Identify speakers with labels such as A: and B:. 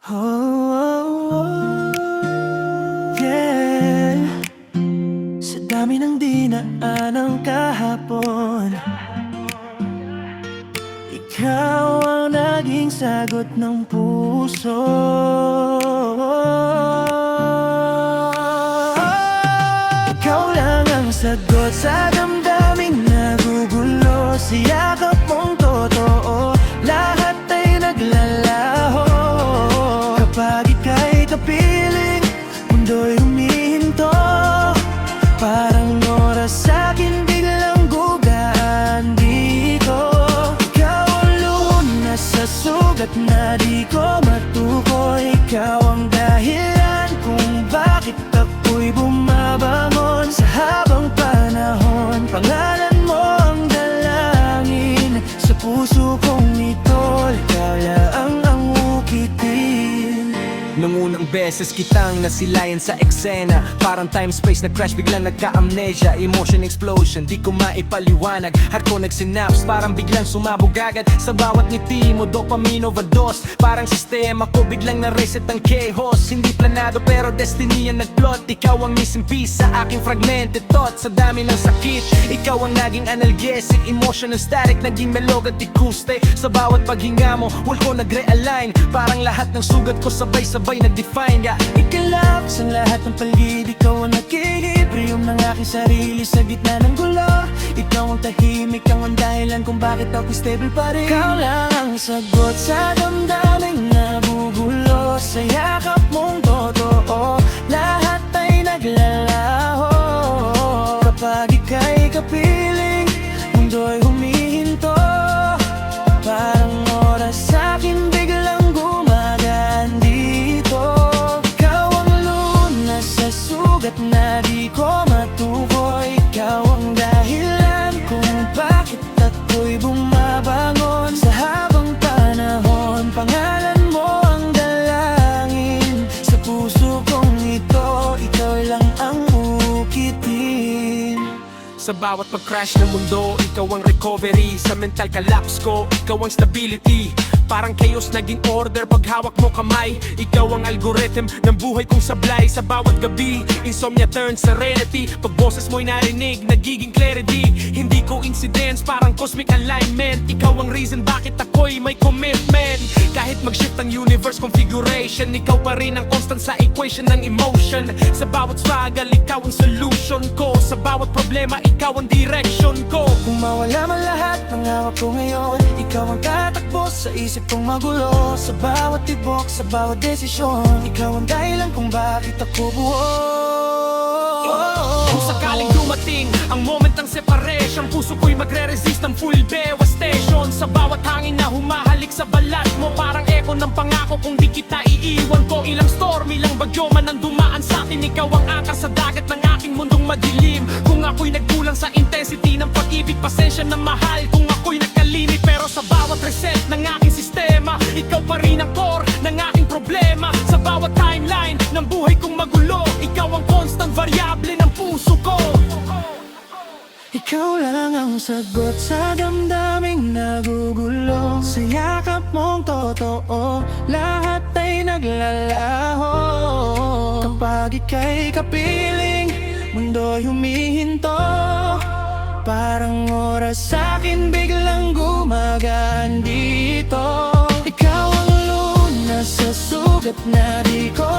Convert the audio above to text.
A: Yeah. Sa dami ng dinaan ng kahapon, ikaw ang naging sagot ng puso. Ikaw lang ang sagot sa damdaming nagugulo. Sa yakap mong totoo, lahat ay naglalaho. Kapag ika'y kapiling, mundo'y humihinto. Parang oras sa'kin biglang gugaan dito. Ikaw ang lunas sa sugat na di ko matukoy. Ikaw ang dahilan kung bakit ako'y bumabangon sa habang panahon. Pangalan mo ang dalangin sa puso kong ito. Ikaw lang ang ukitin.
B: Nung unang beses kitang nasilayan sa eksena, parang time-space na crash, biglang nagka-amnesia. Emotion explosion, di ko maipaliwanag. Heart ko nag-synapse, parang biglang sumabog agad. Sa bawat ngiti mo, dopamine overdose. Parang sistema ko biglang na-reset ang chaos. Hindi planado pero destiny ang nag-plot. Ikaw ang missing piece sa aking fragmented thoughts. Sa dami ng sakit, ikaw ang naging analgesic. Emotional static, naging melog at ikuste. Sa bawat paghinga mo, wall ko nag-realign. Parang lahat ng sugat ko sabay-sabay nag-define.
A: Ikalap sa lahat ng paligid, ikaw ang nag-equilibrium ng aking sarili sa gitna ng gulo. Ikaw ang tahimik, ikaw ang dahilan kung bakit ako stable pa rin. Ikaw lang ang sagot sa damdaming nagugulo. Sa yakap mong totoo, lahat ay naglalaho. Kapag ika'y kapiling, mundo'y humihinto. Parang oras sa'kin biglang gumagaan dito. Ikaw ang lunas sa sugat na di ko matukoy. Ikaw ang dahilan kung bakit ako'y bumabangon sa habang panahon. Pangalan mo ang dalangin sa puso kong ito. Ikaw lang ang ukitin.
B: Sa bawat pag-crash ng mundo, ikaw ang recovery. Sa mental collapse ko, ikaw ang stability. Parang chaos naging order pag hawak mo kamay. Ikaw ang algorithm ng buhay kong sablay. Sa bawat gabi, insomnia turns serenity. Pag boses mo'y narinig, nagiging clarity. Hindi coincidence, parang cosmic alignment. Ikaw ang reason bakit ako'y may commitment. Kahit mag-shift ang universe configuration, ikaw pa rin ang constant sa equation ng emotion. Sa bawat struggle, ikaw ang solution ko. Sa bawat problema, ikaw ang direction ko.
A: Kung mawala man lahat ng hawak ko ngayon, ikaw ang tatakbo sa isip kong magulo. Sa bawat tibok, sa bawat desisyon, ikaw ang dahilan kung bakit ako buo.
B: Kung sakaling dumating ang moment ng separation, puso ko'y magre-resist ng full devastation. Sa bawat hangin na humahalik sa balat mo, parang echo ng pangako kung di kita iiwan ko. Ilang storm, ilang bagyo man ang dumaan sa atin, ikaw ang akar sa dagat ng aking mundong madilim. Kung ako'y nagkulang sa intensity ng pag-ibig, pasensya na mahal kung ako'y nagkalimit. Pero sa bawat reset ng aking sistema, ikaw pa rin ang core ng aking problema. Sa bawat timeline ng buhay kong magulo, ikaw ang constant variable ng puso ko.
A: Ikaw lang ang sagot sa damdaming nagugulo. Sa yakap mong totoo, lahat ay naglalaho. Kapag ika'y kapiling, mundo'y humihinto. Parang oras sa'kin biglang gumagaan dito. Ikaw ang lunas sa sugat na di ko